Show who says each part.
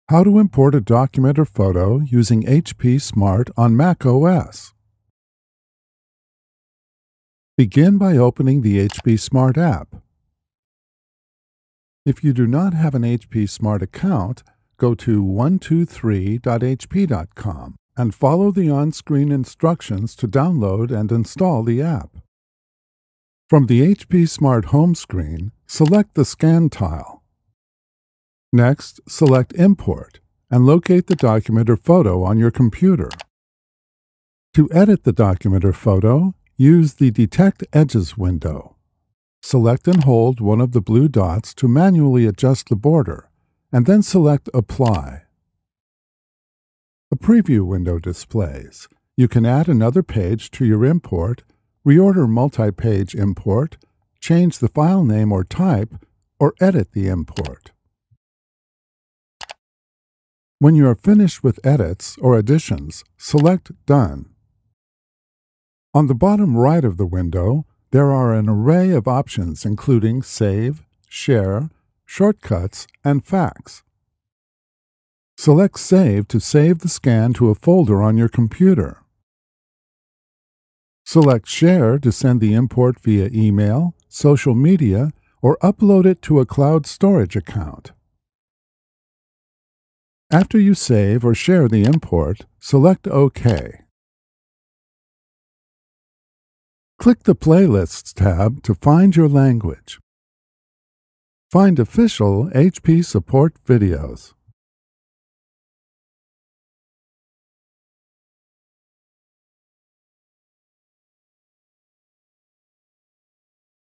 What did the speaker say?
Speaker 1: How to import a document or photo using HP Smart on macOS. Begin by opening the HP Smart app. If you do not have an HP Smart account, go to 123.hp.com and follow the on-screen instructions to download and install the app. From the HP Smart home screen, select the Scan tile. Next, select Import and locate the document or photo on your computer. To edit the document or photo, use the Detect Edges window. Select and hold one of the blue dots to manually adjust the border, and then select Apply. A preview window displays. You can add another page to your import, reorder multi-page import, change the file name or type, or edit the import. When you are finished with edits or additions, select Done. On the bottom right of the window, there are an array of options including Save, Share, Shortcuts, and Fax. Select Save to save the scan to a folder on your computer. Select Share to send the import via email, social media, or upload it to a cloud storage account. After you save or share the import, select OK. Click the Playlists tab to find your language. Find official HP support videos.